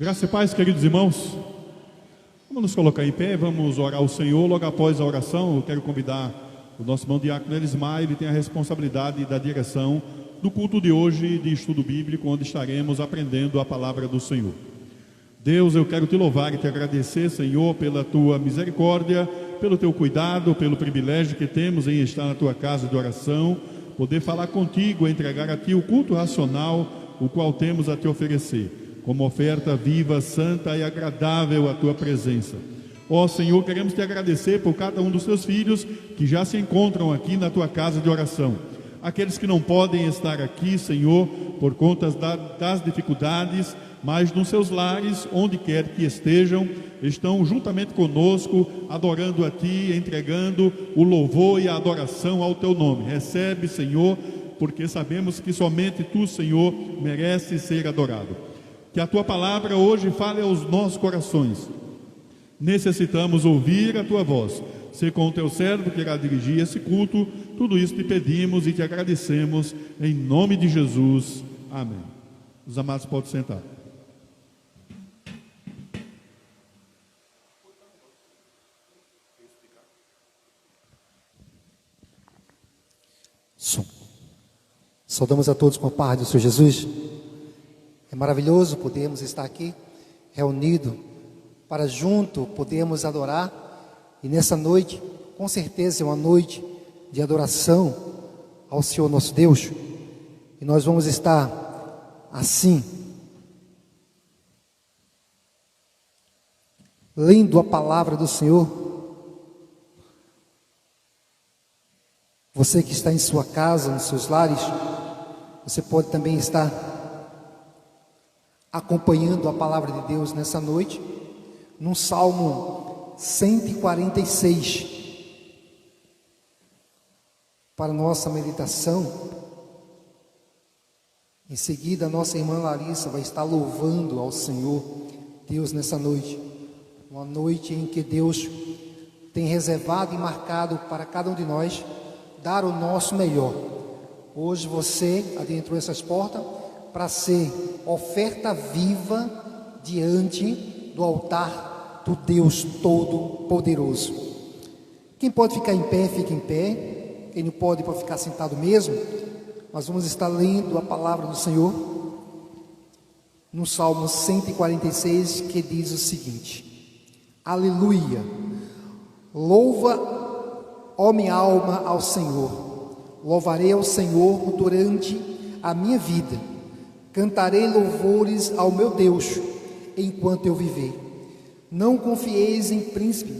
Graça e paz, queridos irmãos. Vamos nos colocar em pé, vamos orar ao Senhor. Logo após a oração, eu quero convidar o nosso irmão diácono Elismar. Ele tem a responsabilidade da direção do culto de hoje de estudo bíblico, onde estaremos aprendendo a palavra do Senhor. Deus, eu quero te louvar e te agradecer, Senhor, pela tua misericórdia, pelo teu cuidado, pelo privilégio que temos em estar na tua casa de oração, poder falar contigo, entregar a ti o culto racional, o qual temos a te oferecer, como oferta viva, santa e agradável à tua presença. Ó Senhor, queremos te agradecer por cada um dos teus filhos que já se encontram aqui na tua casa de oração. Aqueles que não podem estar aqui, Senhor, por conta das dificuldades, mas nos seus lares, onde quer que estejam, estão juntamente conosco, adorando a ti, entregando o louvor e a adoração ao teu nome. Recebe, Senhor, porque sabemos que somente tu, Senhor, mereces ser adorado. Que a tua palavra hoje fale aos nossos corações. Necessitamos ouvir a tua voz. Ser com o teu servo que irá dirigir esse culto. Tudo isso te pedimos e te agradecemos em nome de Jesus. Amém. Os amados podem sentar. Saudamos a todos com a paz do Senhor Jesus. É maravilhoso podermos estar aqui reunidos para junto podermos adorar. E nessa noite, com certeza é uma noite de adoração ao Senhor nosso Deus. E nós vamos estar assim, lendo a palavra do Senhor. Você que está em sua casa, nos seus lares, você pode também estar acompanhando a palavra de Deus nessa noite, no Salmo 146, para nossa meditação. Em seguida, a nossa irmã Larissa vai estar louvando ao Senhor Deus nessa noite, uma noite em que Deus tem reservado e marcado para cada um de nós dar o nosso melhor. Hoje você adentrou essas portas para ser oferta viva diante do altar do Deus Todo-Poderoso. Quem pode ficar em pé, fique em pé. Quem não pode ficar sentado mesmo. Nós vamos estar lendo a palavra do Senhor no Salmo 146, que diz o seguinte: Aleluia! Louva, ó minha alma, ao Senhor. Louvarei ao Senhor durante a minha vida. Cantarei louvores ao meu Deus enquanto eu viver. Não confieis em príncipe,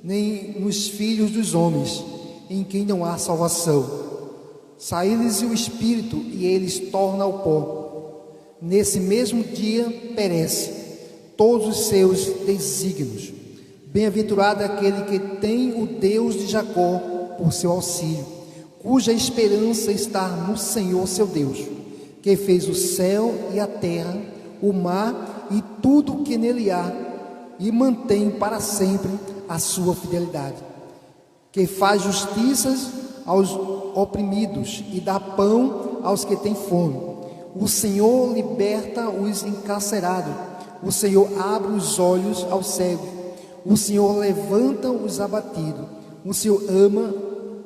nem nos filhos dos homens, em quem não há salvação. Sai-lhes o espírito e eles tornam ao pó. Nesse mesmo dia perece todos os seus desígnios. Bem-aventurado aquele que tem o Deus de Jacó por seu auxílio, cuja esperança está no Senhor seu Deus, que fez o céu e a terra, o mar e tudo o que nele há, e mantém para sempre a sua fidelidade, que faz justiças aos oprimidos e dá pão aos que têm fome. O Senhor liberta os encarcerados, o Senhor abre os olhos aos cegos, o Senhor levanta os abatidos, o Senhor ama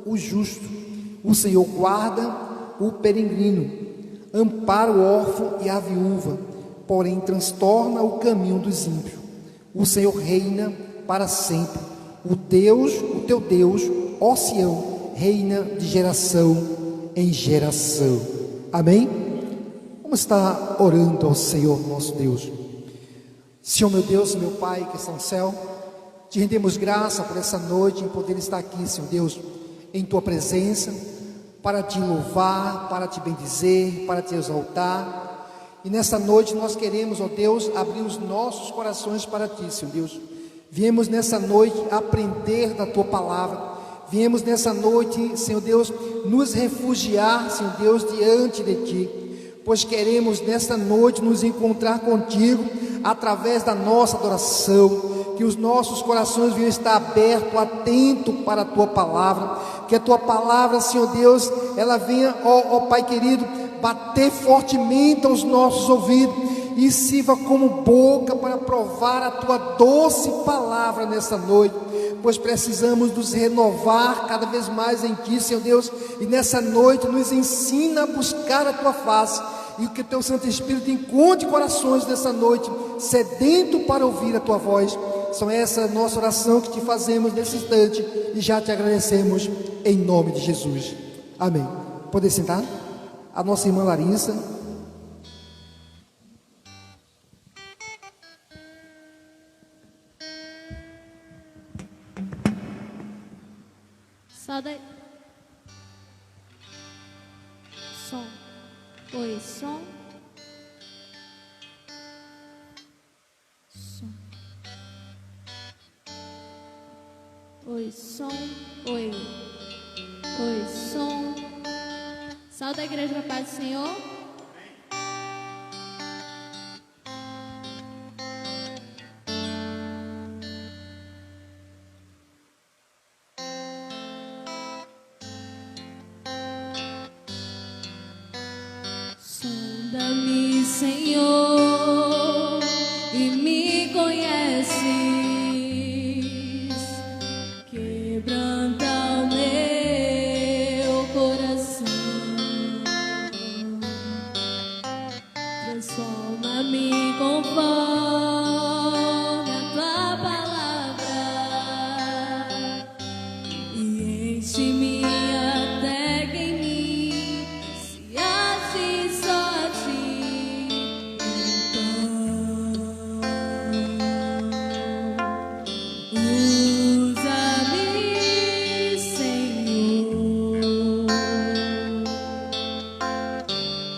o justo, o Senhor guarda o peregrino, ampara o órfão e a viúva, porém transtorna o caminho dos ímpios. O Senhor reina para sempre. O teu Deus, ó Sião, reina de geração em geração. Amém? Vamos estar orando ao Senhor nosso Deus. Senhor meu Deus, meu Pai que está no céu, te rendemos graça por essa noite em poder estar aqui, Senhor Deus, em tua presença, para te louvar, para te bendizer, para te exaltar. E nessa noite nós queremos, ó Deus, abrir os nossos corações para ti, Senhor Deus. Viemos nessa noite aprender da tua palavra. Viemos nessa noite, Senhor Deus, nos refugiar, Senhor Deus, diante de ti, pois queremos nessa noite nos encontrar contigo através da nossa adoração. Que os nossos corações venham estar abertos, atentos para a tua palavra, que a tua palavra, Senhor Deus, ela venha, ó Pai querido, bater fortemente aos nossos ouvidos, e sirva como boca para provar a tua doce palavra nessa noite, pois precisamos nos renovar cada vez mais em ti, Senhor Deus, e nessa noite nos ensina a buscar a tua face, e que o teu Santo Espírito encontre corações nessa noite, sedento para ouvir a tua voz. São essa nossa oração que te fazemos nesse instante, e já te agradecemos em nome de Jesus. Amém. Poder sentar? A nossa irmã Larissa. Saudade. Som. Oi, som. Som. Oi, som. Oi. Oi, som. Salve da igreja da paz do Senhor. Sonda-me, Senhor, e me conheces, quebranta o meu coração, transforma-me conforme a tua palavra e enche-me até que em mim se ache só a ti. Então usa-me, Senhor,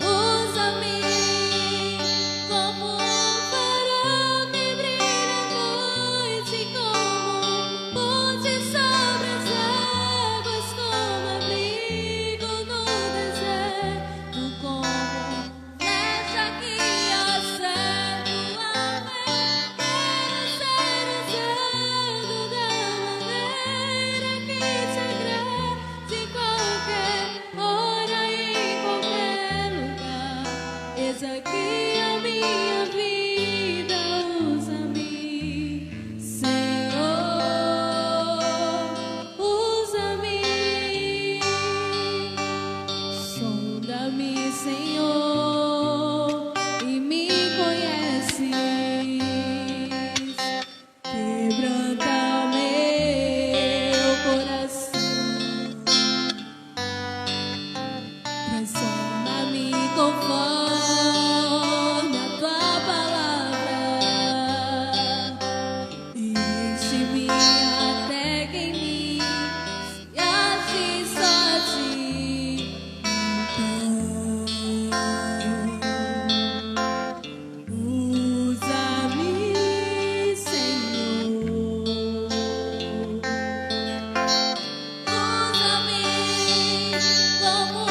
usa-me como um farol que brilha à noite, como ponte sobre as águas, como abrigo no deserto, como flecha que acerta o alvo. Quero ser usado da maneira que te agrade, em qualquer hora e em qualquer lugar. Eis aqui a minha vida, usa-me, Senhor, usa-me. Sonda-me, Senhor, e me conheces, quebranta o meu coração, transforma-me conforme a tua palavra e enche-me até que em mim se ache só a ti. Então usa-me, Senhor, usa-me como um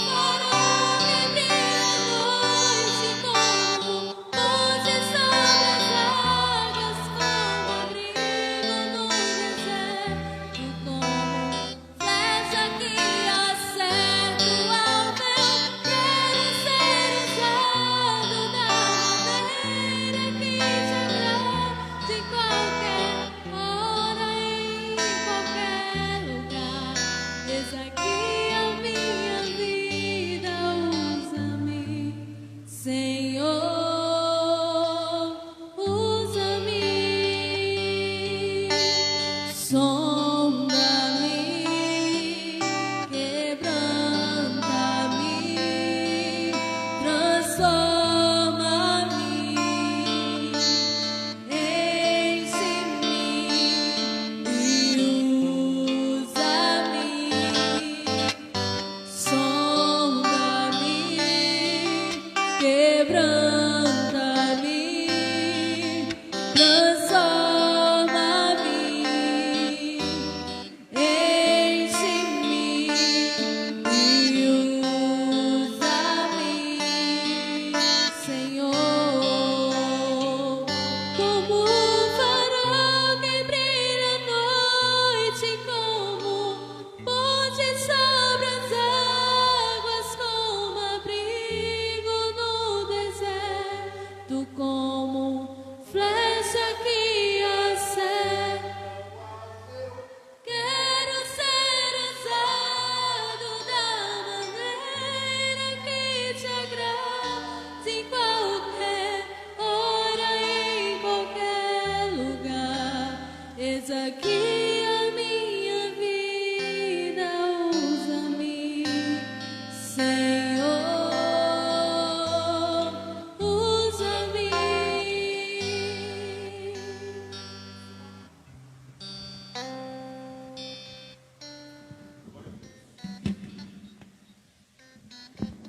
farol que brilha à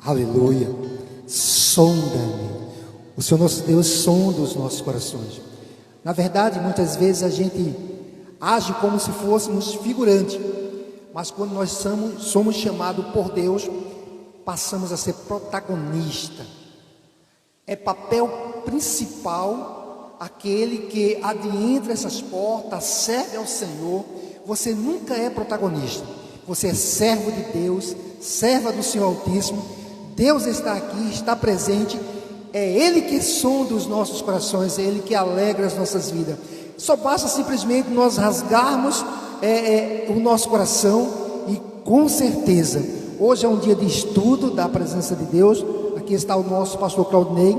Aleluia. Sonda-me. O Senhor nosso Deus sonda os nossos corações. Na verdade, muitas vezes a gente age como se fôssemos figurantes, mas quando nós somos chamados por Deus, passamos a ser protagonista. É papel principal aquele que adentra essas portas, serve ao Senhor. Você nunca é protagonista, você é servo de Deus, serva do Senhor Altíssimo. Deus está aqui, está presente. É Ele que sonda os nossos corações, é Ele que alegra as nossas vidas. Só basta simplesmente nós rasgarmos o nosso coração e com certeza, hoje é um dia de estudo da presença de Deus. Aqui está o nosso pastor Claudinei.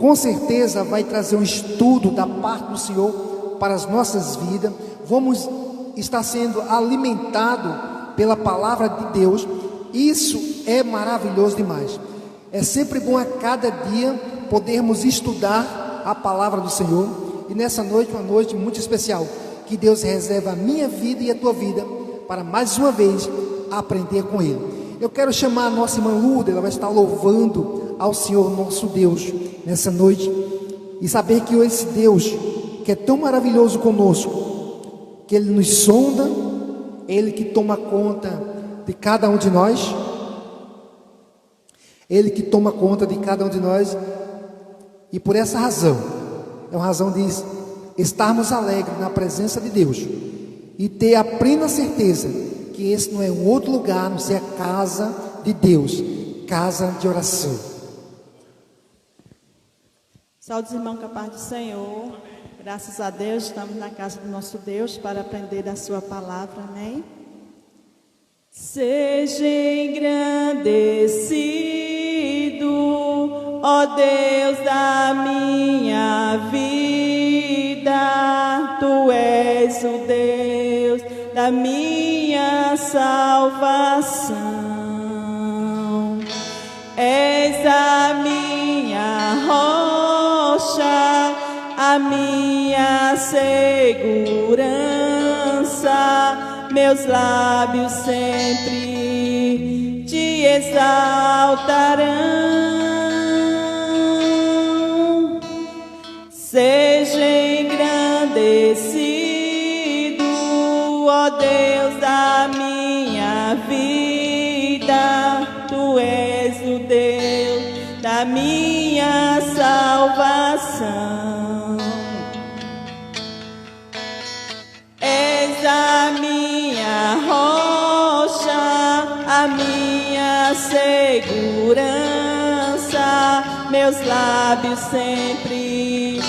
Com certeza vai trazer um estudo da parte do Senhor para as nossas vidas. Vamos estar sendo alimentados pela palavra de Deus. Isso é maravilhoso demais. É sempre bom a cada dia podermos estudar a palavra do Senhor. E nessa noite, uma noite muito especial, que Deus reserva a minha vida e a tua vida para mais uma vez aprender com Ele. Eu quero chamar a nossa irmã Lourdes, ela vai estar louvando ao Senhor nosso Deus nessa noite. E saber que esse Deus que é tão maravilhoso conosco, que Ele nos sonda, Ele que toma conta de cada um de nós, Ele que toma conta de cada um de nós. E por essa razão, é uma razão de estarmos alegres na presença de Deus e ter a plena certeza que esse não é um outro lugar, não ser a casa de Deus, casa de oração. Saúde, irmão, com a paz do Senhor. Graças a Deus, estamos na casa do nosso Deus para aprender da sua palavra, amém? Seja engrandecido, ó Deus da minha vida, Tu és o Deus da minha salvação. És a minha rocha, a minha segurança, meus lábios sempre te exaltarão. Seja engrandecido, ó Deus da minha vida, Tu és o Deus da minha salvação. És a minha rocha, a minha segurança, meus lábios sempre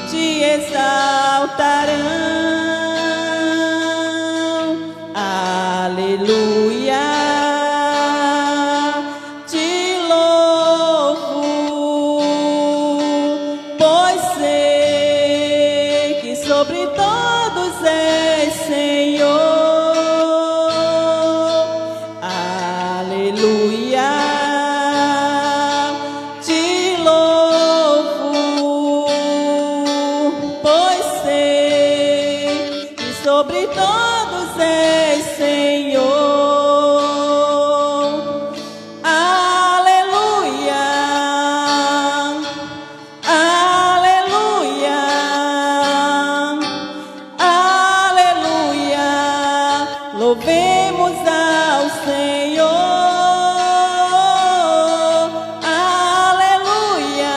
te exaltarão. Aleluia, te louvo, pois sei que sobre todos és Senhor. Aleluia, te louvo, pois sei que sobre todos és Senhor. Aleluia, aleluia, aleluia, louvemos ao Senhor. Aleluia,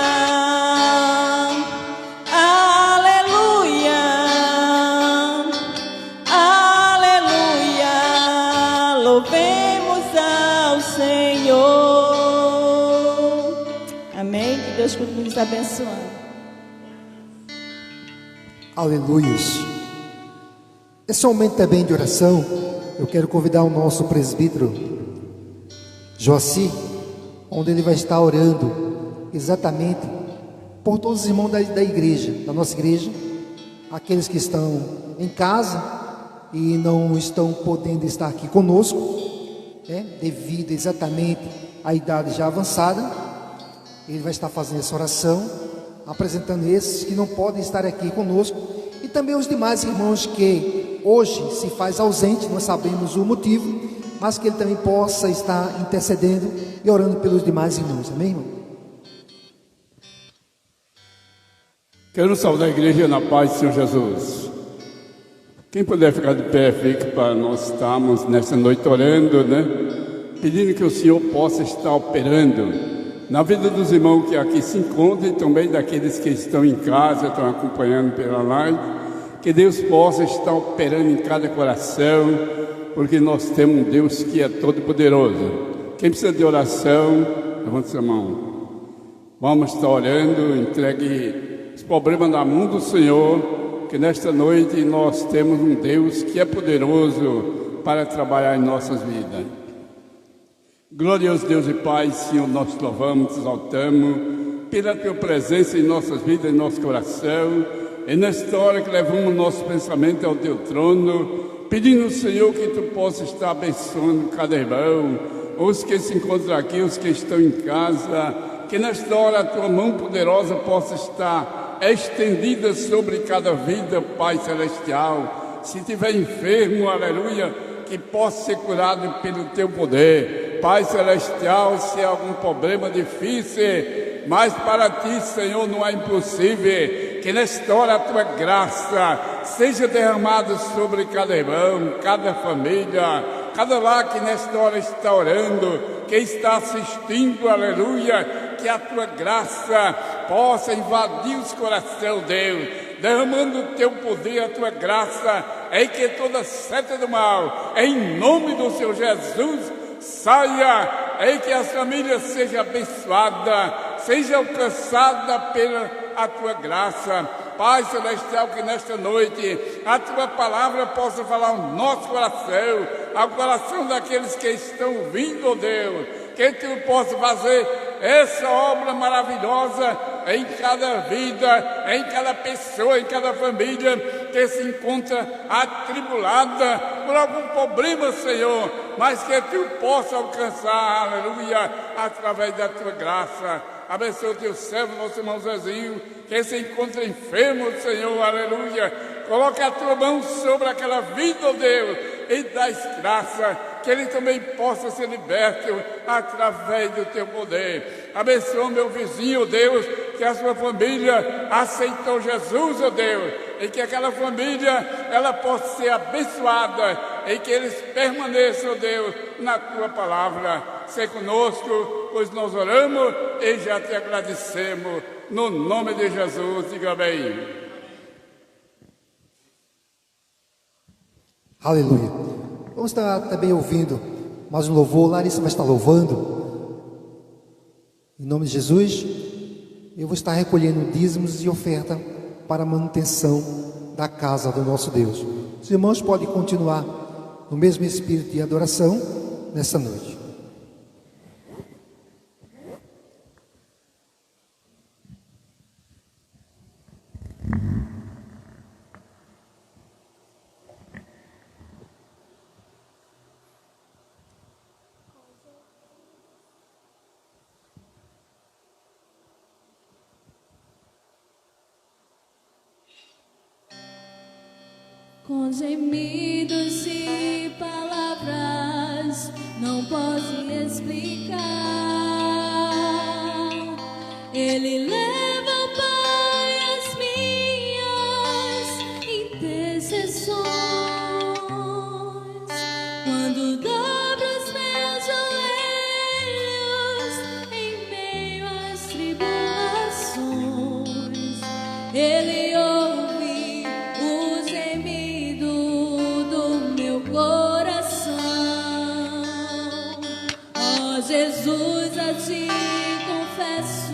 aleluia, aleluia, louvemos ao Senhor. Amém? Que Deus continue nos abençoando. Aleluia. Esse momento também de oração, eu quero convidar o nosso presbítero Joaci, onde ele vai estar orando exatamente por todos os irmãos da igreja, da nossa igreja, aqueles que estão em casa e não estão podendo estar aqui conosco, devido exatamente à idade já avançada. Ele vai estar fazendo essa oração, apresentando esses que não podem estar aqui conosco, e também os demais irmãos que hoje se faz ausente, não sabemos o motivo, mas que ele também possa estar intercedendo e orando pelos demais irmãos. Amém, irmão? Quero saudar a igreja na paz do Senhor Jesus. Quem puder ficar de pé, fique para nós estarmos nessa noite orando, né? Pedindo que o Senhor possa estar operando na vida dos irmãos que aqui se encontram e também daqueles que estão em casa, estão acompanhando pela live. Que Deus possa estar operando em cada coração, porque nós temos um Deus que é todo poderoso. Quem precisa de oração, levante sua mão. Vamos estar orando, entregue os problemas na mão do Senhor, que nesta noite nós temos um Deus que é poderoso para trabalhar em nossas vidas. Glorioso Deus e Pai, Senhor, nós te louvamos, te exaltamos pela tua presença em nossas vidas, em nosso coração. É nesta hora que levamos nosso pensamento ao teu trono, pedindo, Senhor, que tu possa estar abençoando cada irmão, os que se encontram aqui, os que estão em casa, que nesta hora a tua mão poderosa possa estar estendida sobre cada vida, Pai Celestial. Se estiver enfermo, aleluia, que possa ser curado pelo teu poder. Pai Celestial, se há algum problema difícil, mas para ti, Senhor, não é impossível. Que nesta hora a tua graça seja derramada sobre cada irmão, cada família, cada lar que nesta hora está orando, que está assistindo, aleluia, que a tua graça possa invadir os corações, Deus, derramando o teu poder, a tua graça, em que toda seta do mal, em nome do Senhor Jesus, saia, em que as famílias sejam abençoadas, seja alcançada pela a tua graça. Pai Celestial, que nesta noite a tua palavra possa falar ao nosso coração, ao coração daqueles que estão ouvindo, oh Deus, que tu possa fazer essa obra maravilhosa em cada vida, em cada pessoa, em cada família que se encontra atribulada por algum problema, Senhor, mas que tu possa alcançar, aleluia, através da tua graça. Abençoa o teu servo, nosso irmão Zezinho, que se encontra enfermo, Senhor, aleluia. Coloca a tua mão sobre aquela vida, oh Deus, e dá graça, que ele também possa ser liberto através do teu poder. Abençoa meu vizinho, oh Deus, que a sua família aceitou Jesus, oh Deus, e que aquela família, ela possa ser abençoada, e que eles permaneçam, oh Deus, na tua palavra. Ser conosco, pois nós oramos e já te agradecemos. No nome de Jesus, diga bem. Aleluia. Vamos estar também ouvindo mais um louvor. Larissa vai estar louvando. Em nome de Jesus, eu vou estar recolhendo dízimos e oferta para a manutenção da casa do nosso Deus. Os irmãos podem continuar no mesmo espírito de adoração nessa noite. Com gemidos e palavras não posso explicar. Ele leva ao Pai as minhas intercessões. Quando dobro os meus joelhos em meio às tribulações, Ele Jesus, a ti confesso,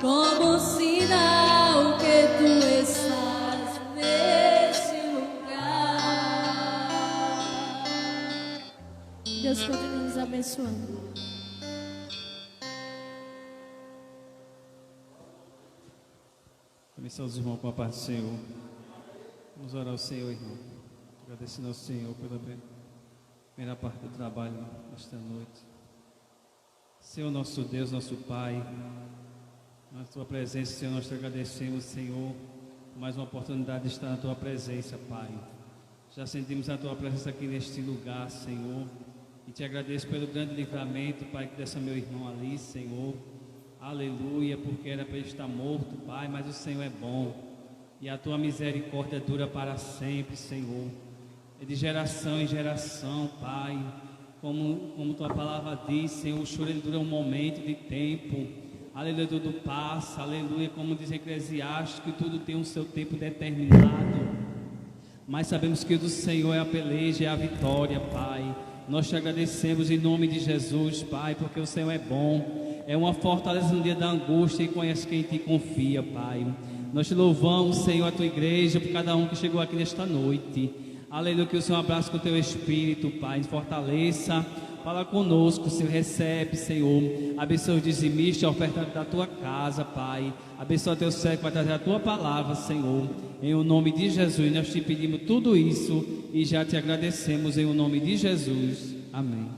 como sinal que tu estás neste lugar. Deus continue nos abençoando. Permissão dos irmãos com a paz do Senhor. Vamos orar ao Senhor, irmão. Agradecendo ao Senhor pela primeira parte do trabalho nesta noite. Senhor, nosso Deus, nosso Pai, na Tua presença, Senhor, nós te agradecemos, Senhor, por mais uma oportunidade de estar na Tua presença, Pai. Já sentimos a Tua presença aqui neste lugar, Senhor, e te agradeço pelo grande livramento, Pai, que dessa meu irmão ali, Senhor. Aleluia, porque era para ele estar morto, Pai, mas o Senhor é bom, e a Tua misericórdia dura para sempre, Senhor. É de geração em geração, Pai. Como Tua palavra diz, Senhor, o choro ele dura um momento de tempo. Aleluia, tudo passa. Aleluia, como diz Eclesiastes, que tudo tem um seu tempo determinado. Mas sabemos que o do Senhor é a peleja, é a vitória, Pai. Nós te agradecemos em nome de Jesus, Pai, porque o Senhor é bom. É uma fortaleza no dia da angústia e conhece quem te confia, Pai. Nós te louvamos, Senhor, a Tua igreja, por cada um que chegou aqui nesta noite. Aleluia, que o Senhor abrace com o Teu Espírito, Pai, fortaleça, fala conosco, Senhor, recebe, Senhor, abençoa os dizimistas, a oferta da Tua casa, Pai, abençoa Teu servo que vai trazer a Tua palavra, Senhor, em o nome de Jesus, nós te pedimos tudo isso e já te agradecemos em o nome de Jesus, amém.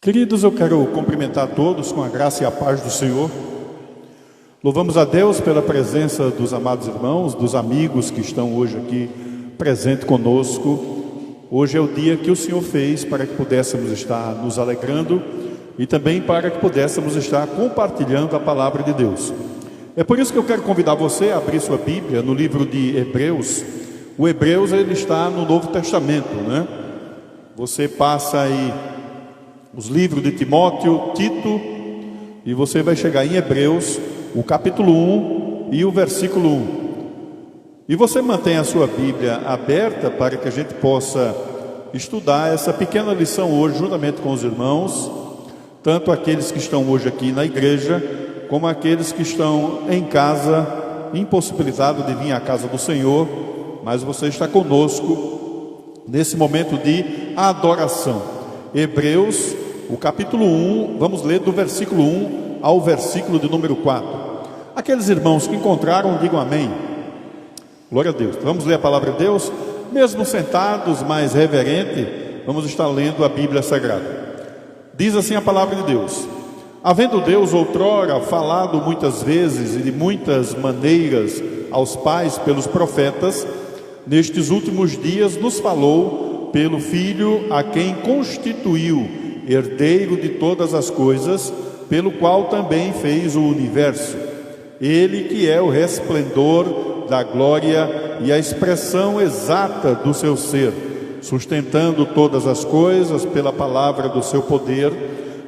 Queridos, eu quero cumprimentar todos com a graça e a paz do Senhor. Louvamos a Deus pela presença dos amados irmãos, dos amigos que estão hoje aqui presentes conosco. Hoje é o dia que o Senhor fez para que pudéssemos estar nos alegrando e também para que pudéssemos estar compartilhando a palavra de Deus. É por isso que eu quero convidar você a abrir sua Bíblia no livro de Hebreus. O Hebreus ele está no Novo Testamento, né? Você passa aí os livros de Timóteo, Tito, e você vai chegar em Hebreus, o capítulo 1 e o versículo 1. E você mantém a sua Bíblia aberta para que a gente possa estudar essa pequena lição hoje, juntamente com os irmãos, tanto aqueles que estão hoje aqui na igreja, como aqueles que estão em casa, impossibilitados de vir à casa do Senhor, mas você está conosco nesse momento de adoração. Hebreus, o capítulo 1, vamos ler do versículo 1 ao versículo de número 4. Aqueles irmãos que encontraram, digam amém. Glória a Deus. Vamos ler a palavra de Deus, mesmo sentados, mais reverente, vamos estar lendo a Bíblia Sagrada. Diz assim a palavra de Deus: havendo Deus outrora falado muitas vezes e de muitas maneiras aos pais pelos profetas, nestes últimos dias nos falou pelo Filho, a quem constituiu herdeiro de todas as coisas, pelo qual também fez o universo. Ele que é o resplendor da glória e a expressão exata do seu ser, sustentando todas as coisas pela palavra do seu poder,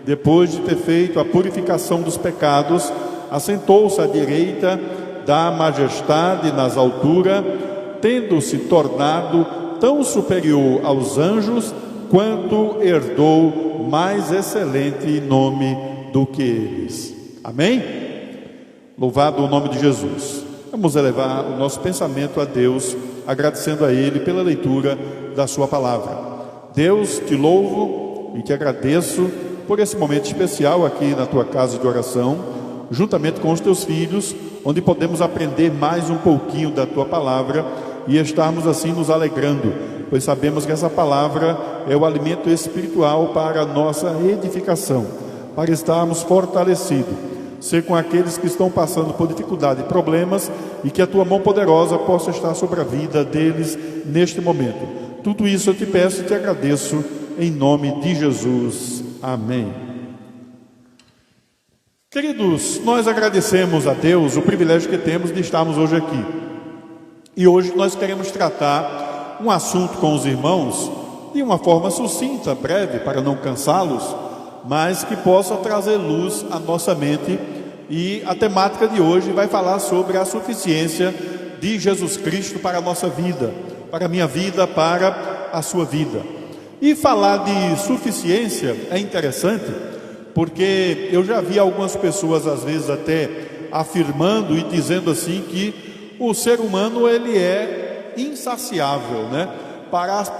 depois de ter feito a purificação dos pecados, assentou-se à direita da majestade nas alturas, tendo-se tornado tão superior aos anjos, quanto herdou mais excelente nome do que eles. Amém? Louvado o nome de Jesus. Vamos elevar o nosso pensamento a Deus, agradecendo a Ele pela leitura da sua palavra. Deus, te louvo e te agradeço por esse momento especial aqui na tua casa de oração, juntamente com os teus filhos, onde podemos aprender mais um pouquinho da tua palavra e estarmos assim nos alegrando, pois sabemos que essa palavra é o alimento espiritual para a nossa edificação, para estarmos fortalecidos, ser com aqueles que estão passando por dificuldade e problemas, e que a tua mão poderosa possa estar sobre a vida deles neste momento. Tudo isso eu te peço e te agradeço em nome de Jesus. Amém. Queridos, nós agradecemos a Deus o privilégio que temos de estarmos hoje aqui. E hoje nós queremos tratar um assunto com os irmãos de uma forma sucinta, breve, para não cansá-los, mas que possa trazer luz à nossa mente. E a temática de hoje vai falar sobre a suficiência de Jesus Cristo para a nossa vida, para a minha vida, para a sua vida. E falar de suficiência é interessante, porque eu já vi algumas pessoas às vezes até afirmando e dizendo assim que o ser humano ele é insaciável, né?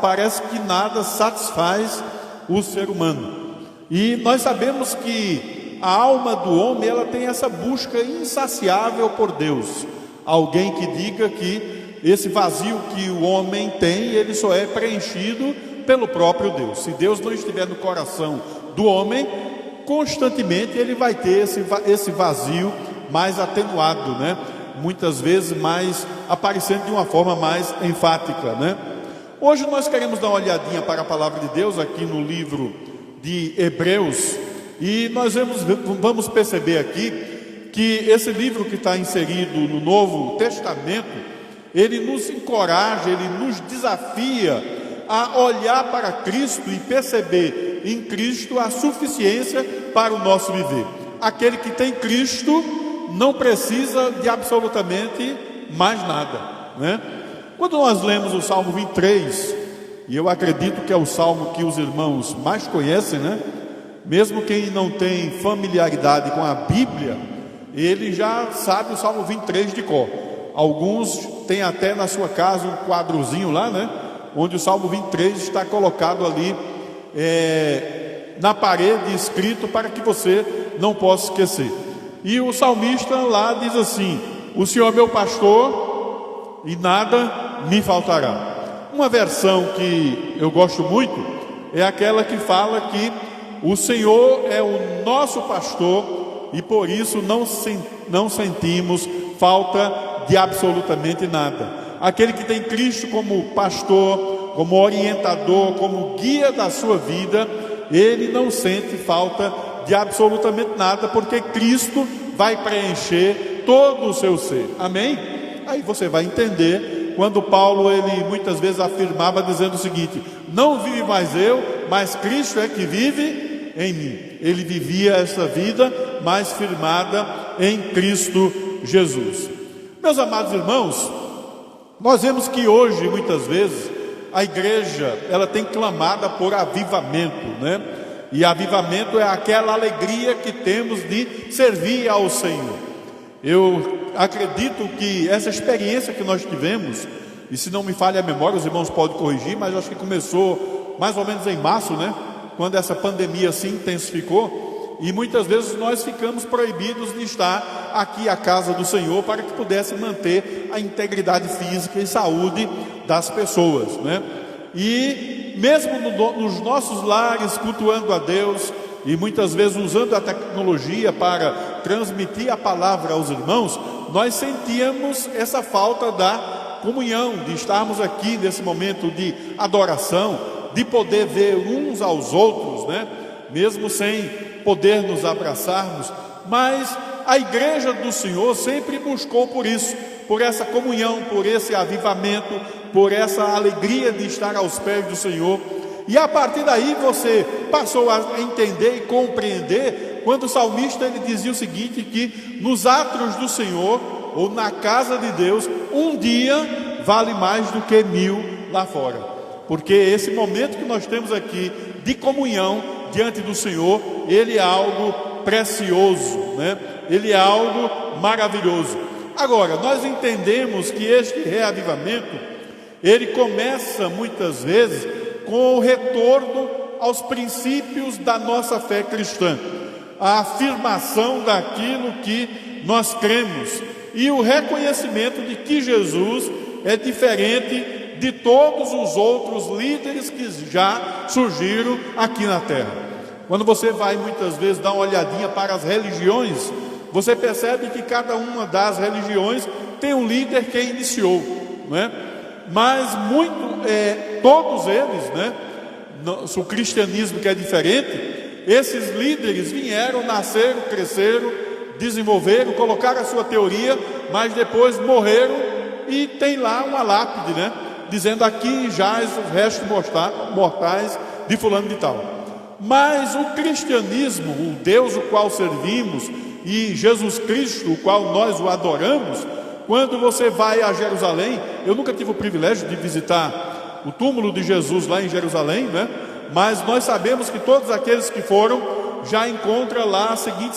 Parece que nada satisfaz o ser humano. E nós sabemos que a alma do homem ela tem essa busca insaciável por Deus. Alguém que diga que esse vazio que o homem tem, ele só é preenchido pelo próprio Deus. Se Deus não estiver no coração do homem, constantemente ele vai ter esse vazio mais atenuado, né? Muitas vezes mais aparecendo de uma forma mais enfática, né? Hoje nós queremos dar uma olhadinha para a palavra de Deus aqui no livro de Hebreus, e nós vamos perceber aqui que esse livro que está inserido no Novo Testamento, ele nos encoraja, ele nos desafia a olhar para Cristo e perceber em Cristo a suficiência para o nosso viver. Aquele que tem Cristo não precisa de absolutamente mais nada, né? Quando nós lemos o Salmo 23, e eu acredito que é o salmo que os irmãos mais conhecem, né? Mesmo quem não tem familiaridade com a Bíblia, ele já sabe o Salmo 23 de cor. Alguns têm até na sua casa um quadrozinho lá, né? Onde o Salmo 23 está colocado ali na parede, escrito, para que você não possa esquecer. E o salmista lá diz assim: o Senhor é meu pastor e nada me faltará. Uma versão que eu gosto muito é aquela que fala que o Senhor é o nosso pastor e por isso não sentimos falta de absolutamente nada. Aquele que tem Cristo como pastor, como orientador, como guia da sua vida, ele não sente falta de absolutamente nada, porque Cristo vai preencher todo o seu ser. Amém? Aí você vai entender quando Paulo, ele muitas vezes afirmava dizendo o seguinte: não vive mais eu, mas Cristo é que vive em mim. Ele vivia essa vida mais firmada em Cristo Jesus. Meus amados irmãos, nós vemos que hoje, muitas vezes, a igreja, ela tem clamado por avivamento, né? E avivamento é aquela alegria que temos de servir ao Senhor. Eu acredito que essa experiência que nós tivemos, e se não me falha a memória, os irmãos podem corrigir, mas eu acho que começou mais ou menos em março, né? Quando essa pandemia se intensificou. E muitas vezes nós ficamos proibidos de estar aqui à casa do Senhor para que pudesse manter a integridade física e saúde das pessoas, né? E mesmo nos nossos lares, cultuando a Deus e muitas vezes usando a tecnologia para transmitir a palavra aos irmãos, nós sentíamos essa falta da comunhão, de estarmos aqui nesse momento de adoração, de poder ver uns aos outros, né? Mesmo sem poder nos abraçarmos, mas a igreja do Senhor sempre buscou por isso, por essa comunhão, por esse avivamento, por essa alegria de estar aos pés do Senhor. E a partir daí você passou a entender e compreender quando o salmista ele dizia o seguinte, que nos átrios do Senhor, ou na casa de Deus, um dia vale mais do que 1000 lá fora. Porque esse momento que nós temos aqui de comunhão diante do Senhor, ele é algo precioso, né? Ele é algo maravilhoso. Agora, nós entendemos que este reavivamento, ele começa muitas vezes com o retorno aos princípios da nossa fé cristã, a afirmação daquilo que nós cremos e o reconhecimento de que Jesus é diferente de todos os outros líderes que já surgiram aqui na terra. Quando você vai muitas vezes dar uma olhadinha para as religiões, você percebe que cada uma das religiões tem um líder que iniciou, né? Mas todos eles, né? O cristianismo que é diferente, esses líderes vieram, nasceram, cresceram, desenvolveram, colocaram a sua teoria, mas depois morreram e tem lá uma lápide, né? Dizendo aqui jaz os restos mortais de fulano de tal. Mas o cristianismo, o Deus o qual servimos e Jesus Cristo, o qual nós o adoramos, quando você vai a Jerusalém, eu nunca tive o privilégio de visitar o túmulo de Jesus lá em Jerusalém, né? Mas nós sabemos que todos aqueles que foram já encontram lá a seguinte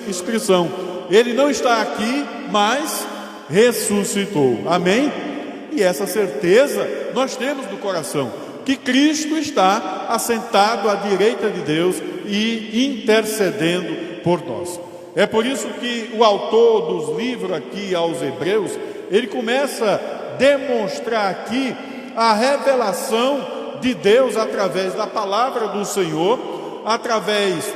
inscrição: ele não está aqui, mas ressuscitou. Amém? E essa certeza nós temos no coração, que Cristo está assentado à direita de Deus e intercedendo por nós. É por isso que o autor dos livros aqui aos Hebreus, ele começa a demonstrar aqui a revelação de Deus através da palavra do Senhor, através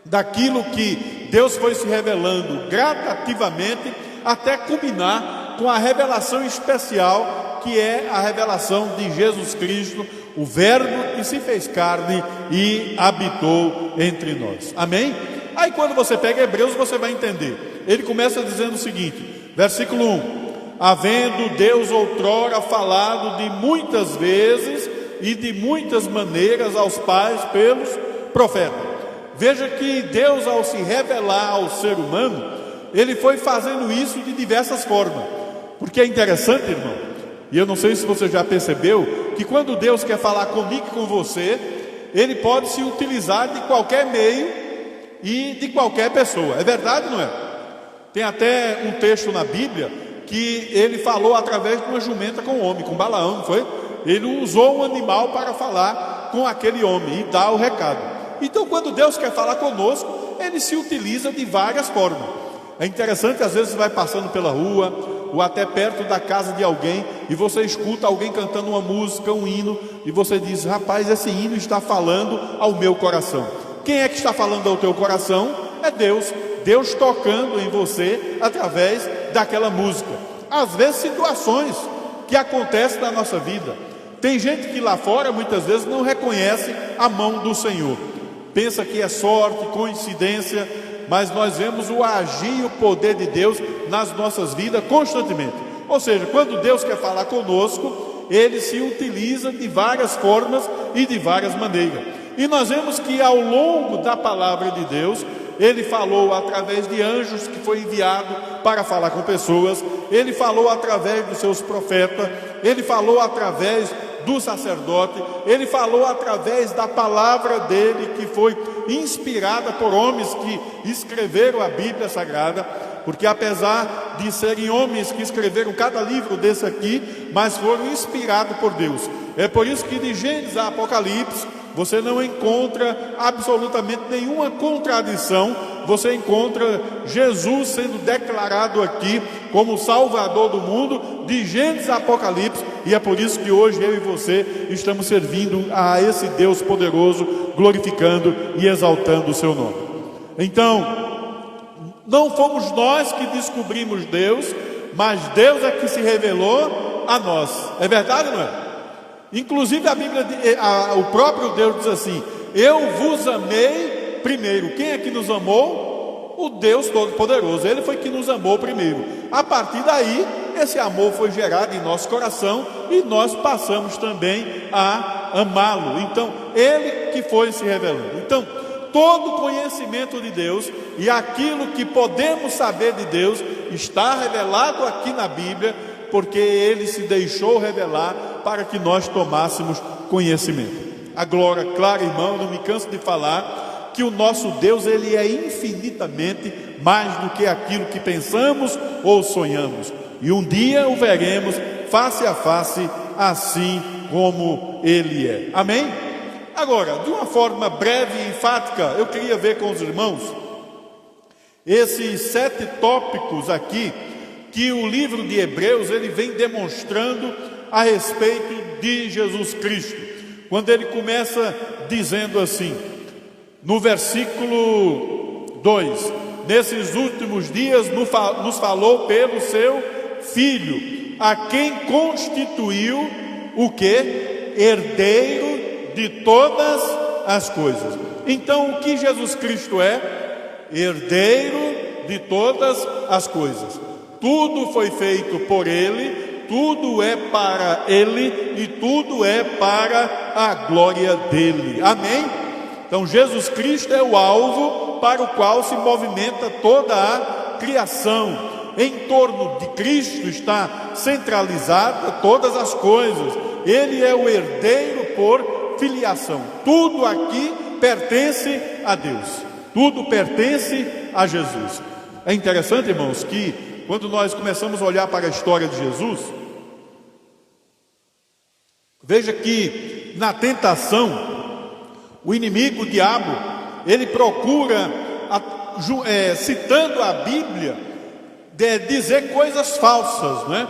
daquilo que Deus foi se revelando gradativamente, até culminar com a revelação especial, que é a revelação de Jesus Cristo, o Verbo que se fez carne e habitou entre nós. Amém? Aí quando você pega Hebreus, você vai entender. Ele começa dizendo o seguinte, versículo 1: havendo Deus outrora falado de muitas vezes e de muitas maneiras aos pais pelos profetas. Veja que Deus, ao se revelar ao ser humano, ele foi fazendo isso de diversas formas. Porque é interessante, irmão, e eu não sei se você já percebeu, que quando Deus quer falar comigo e com você, ele pode se utilizar de qualquer meio e de qualquer pessoa. É verdade, não é? Tem até um texto na Bíblia que ele falou através de uma jumenta com um homem, com Balaão, não foi? Ele usou um animal para falar com aquele homem e dar o recado. Então, quando Deus quer falar conosco, ele se utiliza de várias formas. É interessante, às vezes você vai passando pela rua, ou até perto da casa de alguém, e você escuta alguém cantando uma música, um hino, e você diz: rapaz, esse hino está falando ao meu coração. Quem é que está falando ao teu coração? É Deus. Deus tocando em você através daquela música. Às vezes situações que acontecem na nossa vida. Tem gente que lá fora muitas vezes não reconhece a mão do Senhor, pensa que é sorte, coincidência, mas nós vemos o agir e o poder de Deus nas nossas vidas constantemente. Ou seja, quando Deus quer falar conosco, ele se utiliza de várias formas e de várias maneiras. E nós vemos que ao longo da palavra de Deus, ele falou através de anjos que foi enviado para falar com pessoas, ele falou através dos seus profetas, ele falou através do sacerdote, ele falou através da palavra dele, que foi inspirada por homens que escreveram a Bíblia Sagrada, porque apesar de serem homens que escreveram cada livro desse aqui, mas foram inspirados por Deus. É por isso que de Gênesis a Apocalipse você não encontra absolutamente nenhuma contradição. Você encontra Jesus sendo declarado aqui como Salvador do mundo, de Gênesis a Apocalipse, e é por isso que hoje eu e você estamos servindo a esse Deus poderoso, glorificando e exaltando o seu nome. Então, não fomos nós que descobrimos Deus, mas Deus é que se revelou a nós. É verdade, não é? Inclusive a Bíblia, o próprio Deus diz assim: eu vos amei primeiro. Quem é que nos amou? O Deus Todo-Poderoso. Ele foi que nos amou primeiro. A partir daí, esse amor foi gerado em nosso coração e nós passamos também a amá-lo. Então, ele que foi se revelando. Então, todo conhecimento de Deus e aquilo que podemos saber de Deus está revelado aqui na Bíblia, porque ele se deixou revelar para que nós tomássemos conhecimento. A glória, claro, irmão, não me canso de falar que o nosso Deus, ele é infinitamente mais do que aquilo que pensamos ou sonhamos. E um dia o veremos face a face, assim como ele é. Amém? Agora, de uma forma breve e enfática, eu queria ver com os irmãos esses 7 tópicos aqui que o livro de Hebreus ele vem demonstrando a respeito de Jesus Cristo. Quando ele começa dizendo assim, no versículo 2: nesses últimos dias nos falou pelo seu Filho, a quem constituiu o quê? Herdeiro de todas as coisas. Então, o que Jesus Cristo é? Herdeiro de todas as coisas. Tudo foi feito por ele, tudo é para ele e tudo é para a glória dele. Amém? Então Jesus Cristo é o alvo para o qual se movimenta toda a criação. Em torno de Cristo está centralizada todas as coisas. Ele é o herdeiro por filiação. Tudo aqui pertence a Deus. Tudo pertence a Jesus. É interessante, irmãos, que quando nós começamos a olhar para a história de Jesus, veja que na tentação, o inimigo, o diabo, ele procura, citando a Bíblia, dizer coisas falsas, né?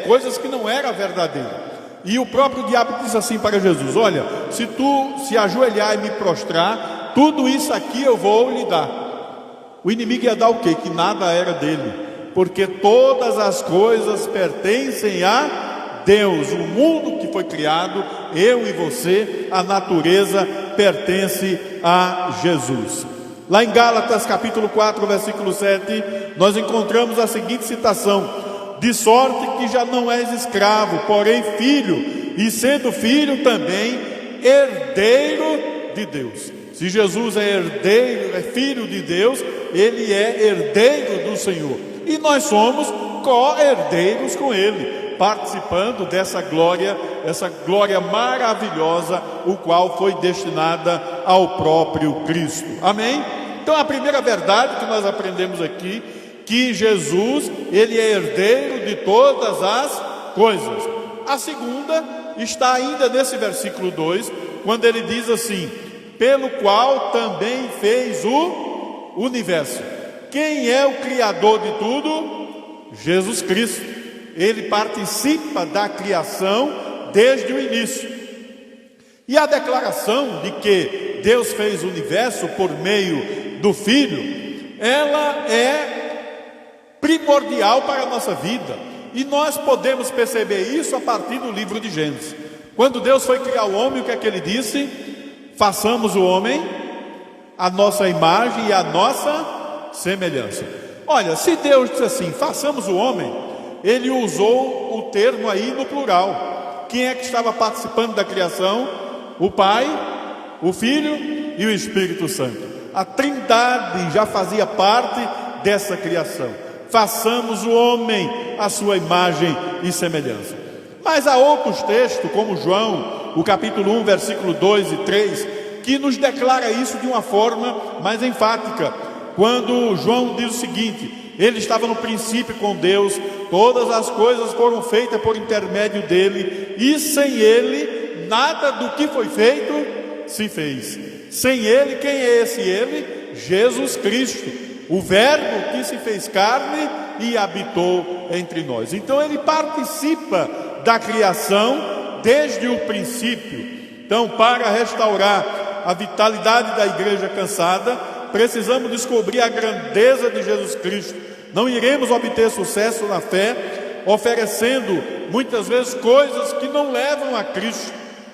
Coisas que não eram verdadeiras. E o próprio diabo diz assim para Jesus: olha, se tu se ajoelhar e me prostrar, tudo isso aqui eu vou lhe dar. O inimigo ia dar o quê? Que nada era dele, porque todas as coisas pertencem a Deus. O mundo que foi criado, eu e você, a natureza pertence a Jesus. Lá em Gálatas capítulo 4, versículo 7, nós encontramos a seguinte citação: de sorte que já não és escravo, porém filho, e sendo filho também herdeiro de Deus. Se Jesus é herdeiro, é filho de Deus, ele é herdeiro do Senhor. E nós somos co-herdeiros com ele, participando dessa glória, essa glória maravilhosa, o qual foi destinada ao próprio Cristo. Amém? Então a primeira verdade que nós aprendemos aqui, que Jesus, ele é herdeiro de todas as coisas. A segunda está ainda nesse versículo 2, quando ele diz assim: pelo qual também fez o universo. Quem é o criador de tudo? Jesus Cristo. Ele participa da criação desde o início. E a declaração de que Deus fez o universo por meio do Filho, ela é primordial para a nossa vida. E nós podemos perceber isso a partir do livro de Gênesis. Quando Deus foi criar o homem, o que é que ele disse? Façamos o homem a nossa imagem e a nossa semelhança. Olha, se Deus disse assim, façamos o homem, ele usou o termo aí no plural. Quem é que estava participando da criação? O Pai, o Filho e o Espírito Santo. A Trindade já fazia parte dessa criação. Façamos o homem a sua imagem e semelhança. Mas há outros textos, como João, o capítulo 1, versículo 2 e 3, que nos declara isso de uma forma mais enfática. Quando João diz o seguinte: ele estava no princípio com Deus, todas as coisas foram feitas por intermédio dele, e sem ele, nada do que foi feito se fez. Sem ele, quem é esse ele? Jesus Cristo, o Verbo que se fez carne e habitou entre nós. Então ele participa da criação desde o princípio. Então, para restaurar a vitalidade da igreja cansada, precisamos descobrir a grandeza de Jesus Cristo. Não iremos obter sucesso na fé oferecendo muitas vezes coisas que não levam a Cristo,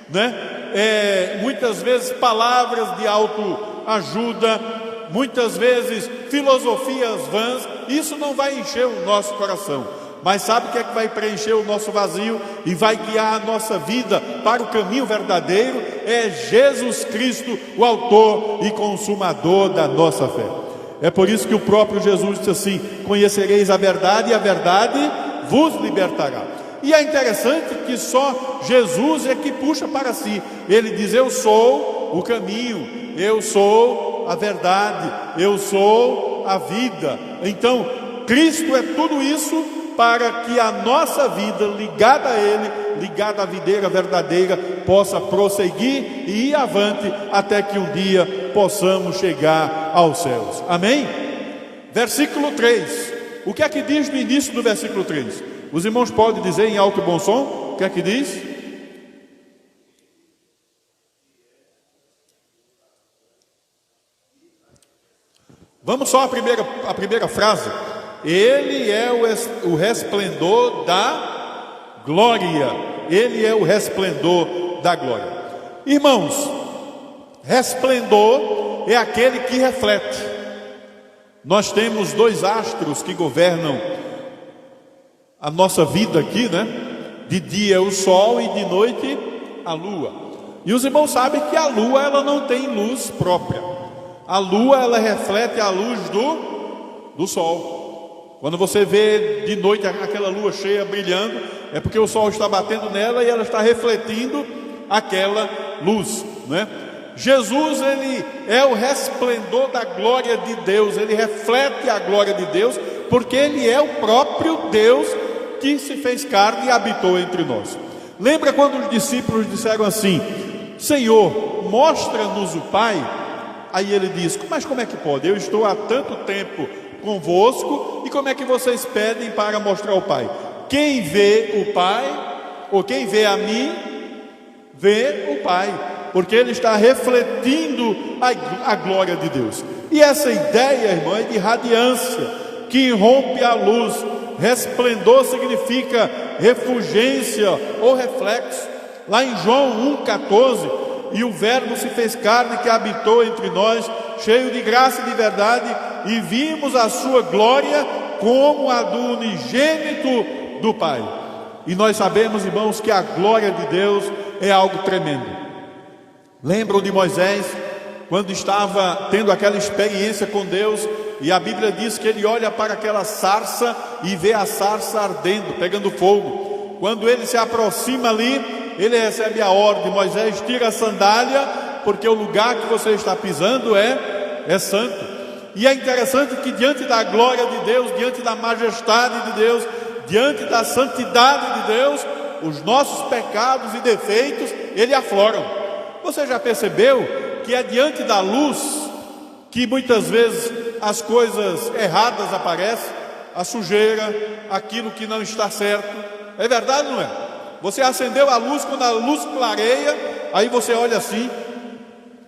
né? Muitas vezes palavras de autoajuda, muitas vezes filosofias vãs. Isso não vai encher o nosso coração. Mas sabe o que é que vai preencher o nosso vazio e vai guiar a nossa vida para o caminho verdadeiro? É Jesus Cristo, o autor e consumador da nossa fé. É por isso que o próprio Jesus disse assim: conhecereis a verdade e a verdade vos libertará. E é interessante que só Jesus é que puxa para si. Ele diz: eu sou o caminho, eu sou a verdade, eu sou a vida. Então Cristo é tudo isso para que a nossa vida ligada a Ele, ligada à videira verdadeira, possa prosseguir e ir avante até que um dia possamos chegar aos céus. Amém? Versículo 3. O que é que diz no início do versículo 3? Os irmãos podem dizer em alto e bom som? O que é que diz? Vamos só a primeira frase. Ele é o resplendor da glória. Ele é o resplendor da glória. Irmãos, resplendor é aquele que reflete. Nós temos dois astros que governam a nossa vida aqui, né? De dia é o sol e de noite a lua. E os irmãos sabem que a lua, ela não tem luz própria. A lua, ela reflete a luz do sol. Quando você vê de noite aquela lua cheia brilhando, é porque o sol está batendo nela e ela está refletindo aquela luz, né? Jesus, ele é o resplendor da glória de Deus, ele reflete a glória de Deus, porque ele é o próprio Deus que se fez carne e habitou entre nós. Lembra quando os discípulos disseram assim: Senhor, mostra-nos o Pai? Aí ele diz: mas como é que pode? Eu estou há tanto tempo convosco, e como é que vocês pedem para mostrar o Pai? Quem vê o Pai, ou quem vê a mim, vê o Pai, porque ele está refletindo a glória de Deus. E essa ideia, irmão, é de radiância, que irrompe a luz. Resplendor significa refulgência ou reflexo. Lá em João 1,14, e o Verbo se fez carne que habitou entre nós, cheio de graça e de verdade, e vimos a sua glória como a do unigênito do Pai. E nós sabemos, irmãos, que a glória de Deus é algo tremendo. Lembram de Moisés, quando estava tendo aquela experiência com Deus, e a Bíblia diz que ele olha para aquela sarça e vê a sarça ardendo, pegando fogo. Quando ele se aproxima ali, ele recebe a ordem: Moisés, tira a sandália, porque o lugar que você está pisando é santo. E é interessante que diante da glória de Deus, diante da majestade de Deus, diante da santidade de Deus, os nossos pecados e defeitos, ele afloram. Você já percebeu que é diante da luz que muitas vezes as coisas erradas aparecem, a sujeira, aquilo que não está certo? É verdade, não é? Você acendeu a luz, quando a luz clareia, aí você olha assim: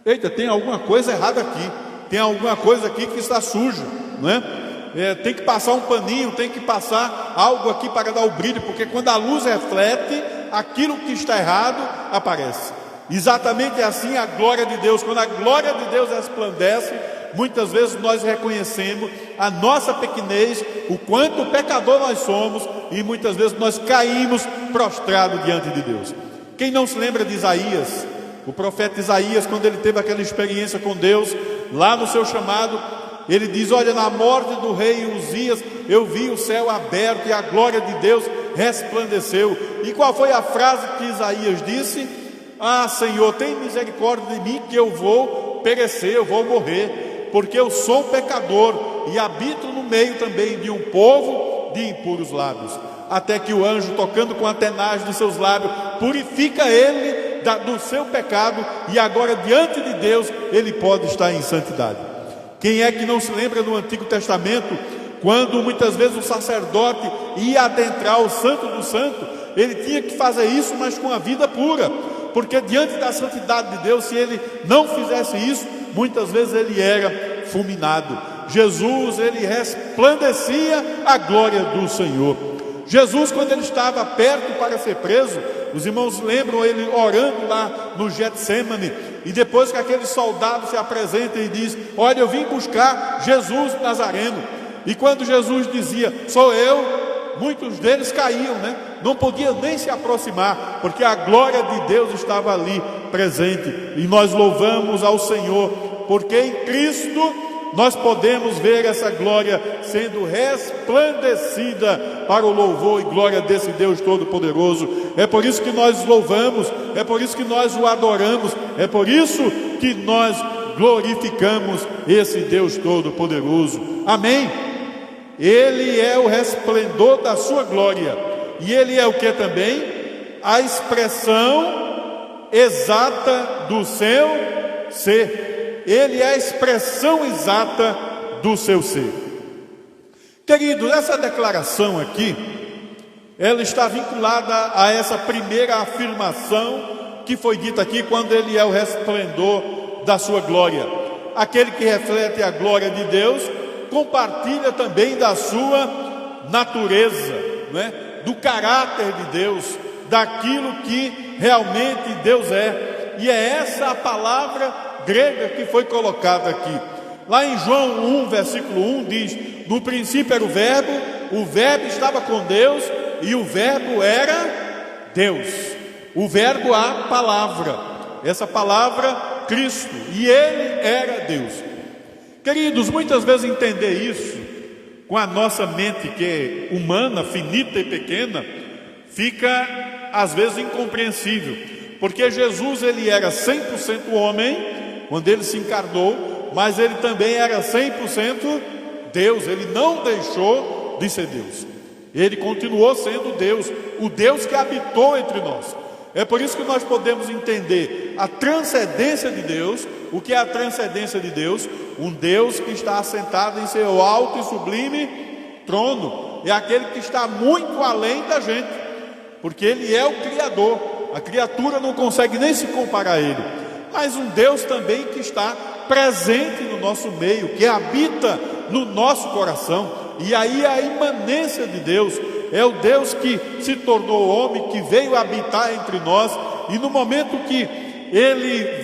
eita, tem alguma coisa errada aqui, tem alguma coisa aqui que está suja, não é? Tem que passar um paninho, tem que passar algo aqui para dar o brilho, porque quando a luz reflete, aquilo que está errado aparece. Exatamente assim a glória de Deus. Quando a glória de Deus resplandece, muitas vezes nós reconhecemos a nossa pequenez, o quanto pecador nós somos, e muitas vezes nós caímos prostrados diante de Deus. Quem não se lembra de Isaías, o profeta Isaías, quando ele teve aquela experiência com Deus, lá no seu chamado, ele diz: olha, na morte do rei Uzias, eu vi o céu aberto e a glória de Deus resplandeceu. E qual foi a frase que Isaías disse? Ah, Senhor, tem misericórdia de mim, que eu vou perecer, eu vou morrer, porque eu sou um pecador e habito no meio também de um povo de impuros lábios. Até que o anjo, tocando com a tenaz dos seus lábios, purifica ele do seu pecado, e agora diante de Deus ele pode estar em santidade. Quem é que não se lembra no Antigo Testamento, quando muitas vezes o sacerdote ia adentrar o Santo do Santo, ele tinha que fazer isso, mas com a vida pura, porque diante da santidade de Deus, se ele não fizesse isso, muitas vezes ele era fulminado. Jesus, ele resplandecia a glória do Senhor. Jesus, quando ele estava perto para ser preso, os irmãos lembram ele orando lá no Getsemane, e depois que aquele soldado se apresenta e diz: olha, eu vim buscar Jesus Nazareno. E quando Jesus dizia: sou eu, muitos deles caíam, né? Não podiam nem se aproximar, porque a glória de Deus estava ali presente. E nós louvamos ao Senhor, porque em Cristo nós podemos ver essa glória sendo resplandecida para o louvor e glória desse Deus Todo-Poderoso. É por isso que nós louvamos, é por isso que nós o adoramos, é por isso que nós glorificamos esse Deus Todo-Poderoso. Amém? Ele é o resplendor da sua glória, e ele é o que também? A expressão exata do seu ser. Ele é a expressão exata do seu ser. Queridos, essa declaração aqui, ela está vinculada a essa primeira afirmação que foi dita aqui, quando ele é o resplendor da sua glória. Aquele que reflete a glória de Deus compartilha também da sua natureza, né? Do caráter de Deus, daquilo que realmente Deus é. E é essa a palavra grega que foi colocada aqui. Lá em João 1, versículo 1 diz: no princípio era o verbo estava com Deus, e o verbo era Deus. O verbo, a palavra, essa palavra, Cristo, e ele era Deus. Queridos, muitas vezes entender isso com a nossa mente, que é humana, finita e pequena, fica às vezes incompreensível, Porque Jesus, ele era 100% homem, quando ele se encarnou, mas ele também era 100% Deus. Ele não deixou de ser Deus. Ele continuou sendo Deus, o Deus que habitou entre nós. É por isso que nós podemos entender a transcendência de Deus. O que é a transcendência de Deus? Um Deus que está assentado em seu alto e sublime trono. É aquele que está muito além da gente, porque Ele é o Criador. A criatura não consegue nem se comparar a Ele. Mas um Deus também que está presente no nosso meio, que habita no nosso coração. E aí a imanência de Deus é o Deus que se tornou homem, que veio habitar entre nós. E no momento que Ele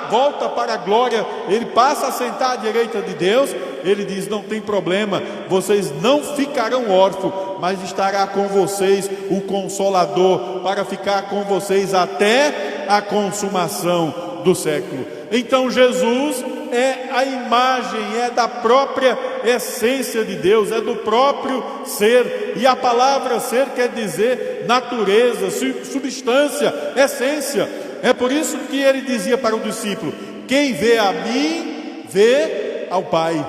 volta para a glória, Ele passa a sentar à direita de Deus, Ele diz: não tem problema, vocês não ficarão órfãos, mas estará com vocês o Consolador, para ficar com vocês até a consumação do século. Então Jesus é a imagem, é da própria essência de Deus, é do próprio ser. E a palavra ser quer dizer natureza, substância, essência. É por isso que ele dizia para o discípulo: quem vê a mim, vê ao Pai.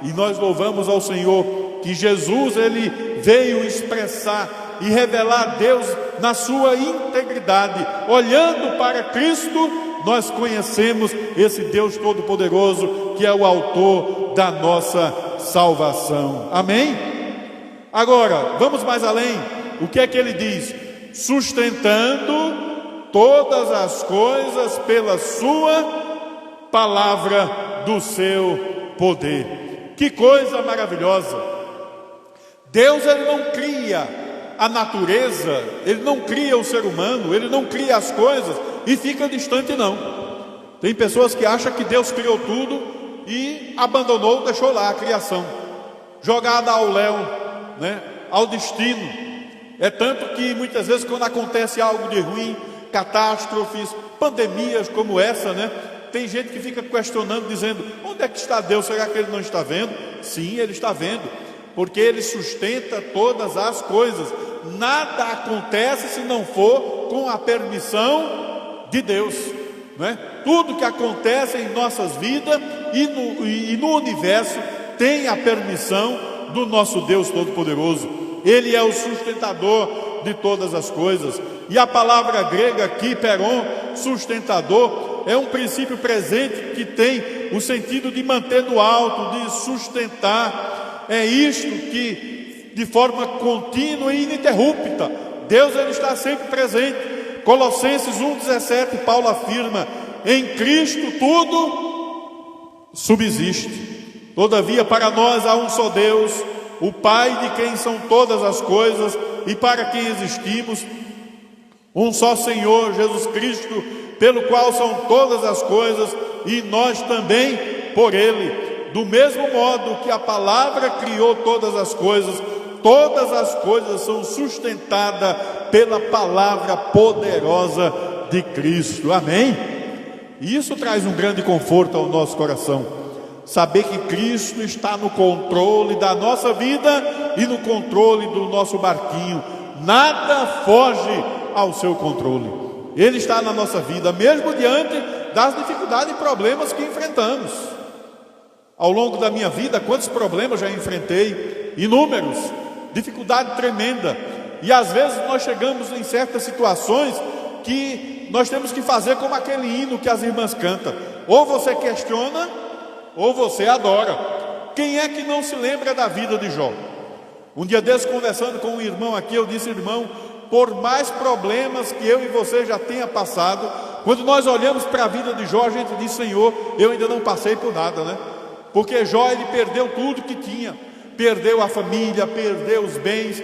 E nós louvamos ao Senhor que Jesus, ele veio expressar e revelar Deus na sua integridade. Olhando para Cristo, nós conhecemos esse Deus Todo-Poderoso, que é o autor da nossa salvação. Amém? Agora, vamos mais além. O que é que ele diz? Sustentando todas as coisas pela sua palavra do seu poder. Que coisa maravilhosa! Deus, ele não cria a natureza, ele não cria o ser humano, ele não cria as coisas e fica distante, não. Tem pessoas que acham que Deus criou tudo e abandonou, deixou lá a criação, jogada ao léu, né, ao destino. É tanto que muitas vezes, quando acontece algo de ruim, catástrofes, pandemias como essa, né, tem gente que fica questionando, dizendo: onde é que está Deus? Será que Ele não está vendo? Sim, Ele está vendo, porque Ele sustenta todas as coisas. Nada acontece se não for com a permissão de Deus, né? Tudo que acontece em nossas vidas e no universo tem a permissão do nosso Deus Todo-Poderoso. Ele é o sustentador de todas as coisas. E a palavra grega aqui, peron, sustentador, é um princípio presente que tem o sentido de manter no alto, de sustentar. É isto que, de forma contínua e ininterrupta, Deus, ele está sempre presente. Colossenses 1,17, Paulo afirma: em Cristo tudo subsiste. Todavia, para nós há um só Deus, o Pai, de quem são todas as coisas e para quem existimos, um só Senhor, Jesus Cristo, pelo qual são todas as coisas, e nós também por Ele. Do mesmo modo que a palavra criou todas as coisas são sustentadas pela palavra poderosa de Cristo. Amém? E isso traz um grande conforto ao nosso coração, saber que Cristo está no controle da nossa vida e no controle do nosso barquinho. Nada foge ao seu controle. Ele está na nossa vida, mesmo diante das dificuldades e problemas que enfrentamos. Ao longo da minha vida, quantos problemas já enfrentei? Inúmeros, dificuldade tremenda. E às vezes nós chegamos em certas situações que nós temos que fazer como aquele hino que as irmãs cantam: ou você questiona, ou você adora. Quem é que não se lembra da vida de Jó? Um dia desse, conversando com um irmão aqui, eu disse: irmão, por mais problemas que eu e você já tenha passado, quando nós olhamos para a vida de Jó, a gente diz: Senhor, eu ainda não passei por nada, né? Porque Jó, ele perdeu tudo que tinha, perdeu a família, perdeu os bens.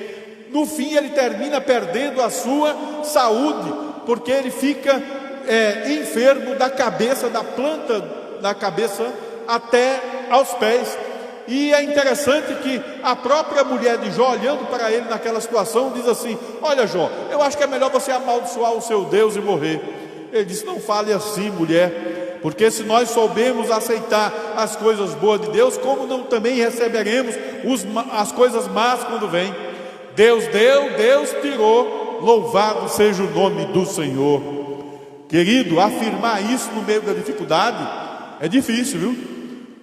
No fim ele termina perdendo a sua saúde, porque ele fica enfermo da cabeça, da planta da cabeça até aos pés. E é interessante que a própria mulher de Jó, olhando para ele naquela situação, diz assim: olha, Jó, eu acho que é melhor você amaldiçoar o seu Deus e morrer. Ele disse: não fale assim, mulher, porque se nós soubermos aceitar as coisas boas de Deus, como não também receberemos as coisas más quando vêm? Deus deu, Deus tirou, louvado seja o nome do Senhor. Querido, afirmar isso no meio da dificuldade é difícil, viu?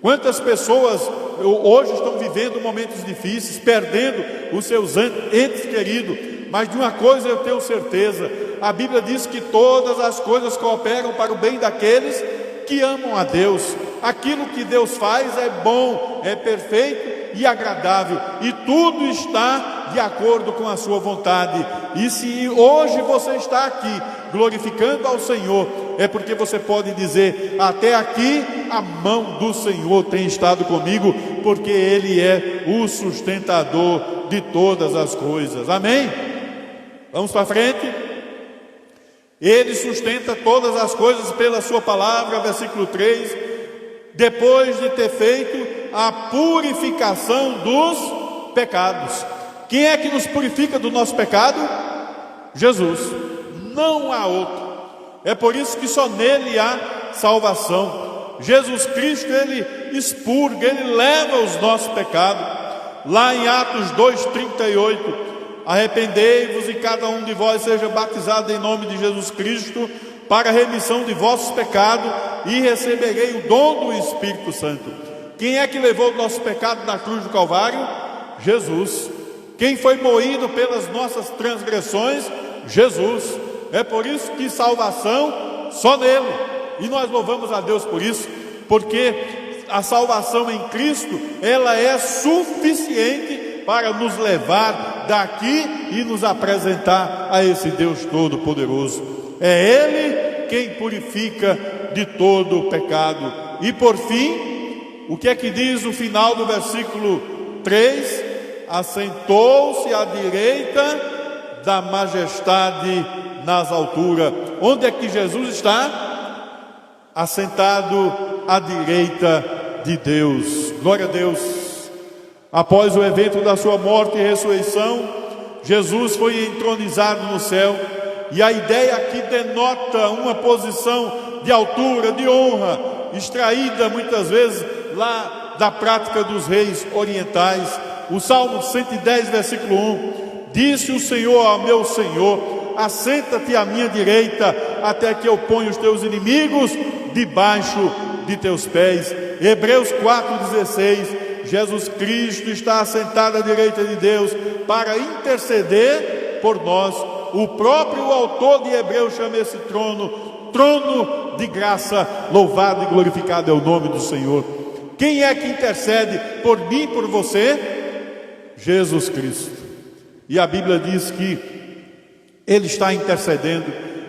Quantas pessoas hoje estão vivendo momentos difíceis, perdendo os seus entes queridos, mas de uma coisa eu tenho certeza: a Bíblia diz que todas as coisas cooperam para o bem daqueles que amam a Deus. Aquilo que Deus faz é bom, é perfeito e agradável, e tudo está de acordo com a sua vontade. E se hoje você está aqui glorificando ao Senhor, é porque você pode dizer: até aqui a mão do Senhor tem estado comigo, porque Ele é o sustentador de todas as coisas. Amém? Vamos para frente. Ele sustenta todas as coisas pela sua palavra, versículo 3. Depois de ter feito a purificação dos pecados. Quem é que nos purifica do nosso pecado? Jesus. Não há outro. É por isso que só nele há salvação. Jesus Cristo, Ele expurga, Ele leva os nossos pecados. Lá em Atos 2:38, arrependei-vos e cada um de vós seja batizado em nome de Jesus Cristo para a remissão de vossos pecados, e receberei o dom do Espírito Santo. Quem é que levou o nosso pecado na cruz do Calvário? Jesus. Quem foi moído pelas nossas transgressões? Jesus. É por isso que salvação só nele, e nós louvamos a Deus por isso, porque a salvação em Cristo, ela é suficiente para nos levar daqui e nos apresentar a esse Deus Todo-Poderoso. É Ele quem purifica de todo o pecado. E por fim, o que é que diz o final do versículo 3? Assentou-se à direita da majestade nas alturas. Onde é que Jesus está? Assentado à direita de Deus. Glória a Deus. Após o evento da sua morte e ressurreição, Jesus foi entronizado no céu. E a ideia aqui denota uma posição de altura, de honra, extraída muitas vezes lá da prática dos reis orientais. O Salmo 110, versículo 1: disse o Senhor ao meu Senhor: assenta-te à minha direita, até que eu ponha os teus inimigos debaixo de teus pés. Hebreus 4,16: Jesus Cristo está assentado à direita de Deus para interceder por nós. O próprio autor de Hebreus chama esse trono de graça. Louvado e glorificado é o nome do Senhor. Quem é que intercede por mim e por você? Jesus Cristo. E a Bíblia diz que Ele está intercedendo,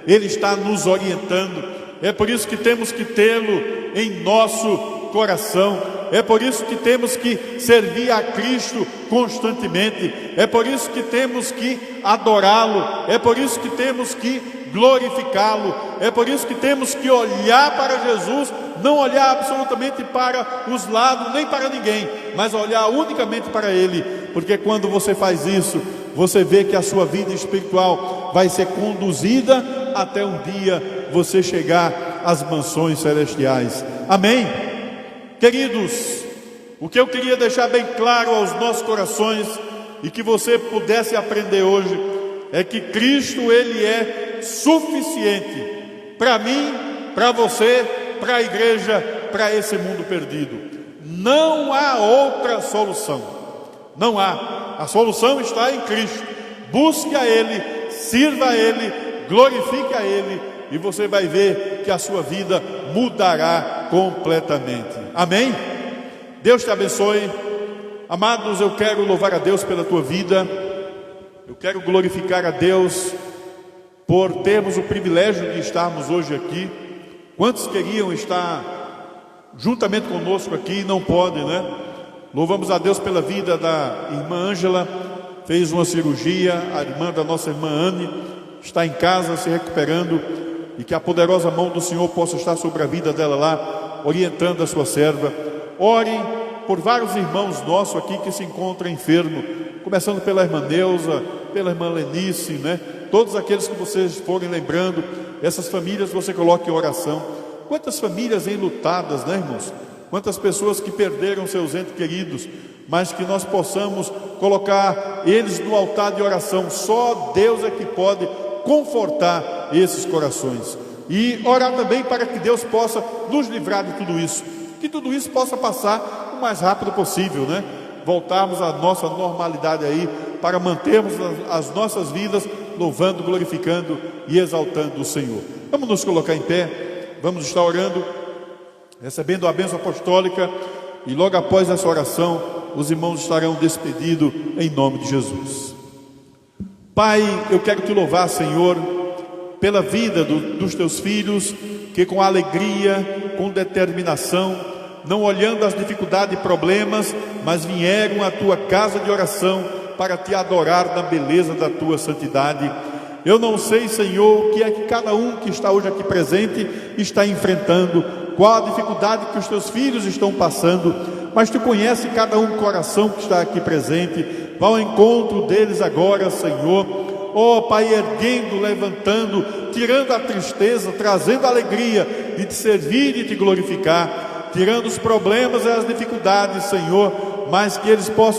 Ele está nos orientando. É por isso que temos que tê-lo em nosso coração. É por isso que temos que servir a Cristo constantemente. É por isso que temos que adorá-lo. É por isso que temos que glorificá-lo. É por isso que temos que olhar para Jesus, não olhar absolutamente para os lados, nem para ninguém, mas olhar unicamente para Ele. Porque quando você faz isso, você vê que a sua vida espiritual vai ser conduzida até um dia você chegar às mansões celestiais. Amém? Queridos, o que eu queria deixar bem claro aos nossos corações, e que você pudesse aprender hoje, é que Cristo, Ele é suficiente para mim, para você, para a igreja, para esse mundo perdido. Não há outra solução. Não há. A solução está em Cristo. Busque a Ele, sirva a Ele, glorifique a Ele, e você vai ver que a sua vida mudará completamente. Amém? Deus te abençoe. Amados, eu quero louvar a Deus pela tua vida. Eu quero glorificar a Deus por termos o privilégio de estarmos hoje aqui. Quantos queriam estar juntamente conosco aqui e não podem, né? Louvamos a Deus pela vida da irmã Ângela. Fez uma cirurgia. A irmã da nossa irmã Anne está em casa se recuperando, e que a poderosa mão do Senhor possa estar sobre a vida dela lá, orientando a sua serva. Orem por vários irmãos nossos aqui que se encontram enfermos, começando pela irmã Neuza, pela irmã Lenice, né? Todos aqueles que vocês forem lembrando, essas famílias você coloque em oração. Quantas famílias enlutadas, né, irmãos? Quantas pessoas que perderam seus entes queridos, mas que nós possamos colocar eles no altar de oração. Só Deus é que pode confortar esses corações. E orar também para que Deus possa nos livrar de tudo isso, que tudo isso possa passar o mais rápido possível, né? Voltarmos à nossa normalidade aí, para mantermos as nossas vidas louvando, glorificando e exaltando o Senhor. Vamos nos colocar em pé, vamos estar orando, recebendo a bênção apostólica, e logo após essa oração, os irmãos estarão despedidos em nome de Jesus. Pai, eu quero te louvar, Senhor, pela vida dos teus filhos, que com alegria, com determinação, não olhando as dificuldades e problemas, mas vieram à tua casa de oração para te adorar na beleza da tua santidade. Eu não sei, Senhor, o que é que cada um que está hoje aqui presente está enfrentando, qual a dificuldade que os teus filhos estão passando, mas tu conhece cada um coração que está aqui presente. Vá ao encontro deles agora, Senhor. Ó Pai, erguendo, levantando, tirando a tristeza, trazendo a alegria de te servir e de te glorificar, tirando os problemas e as dificuldades, Senhor, mas que eles possam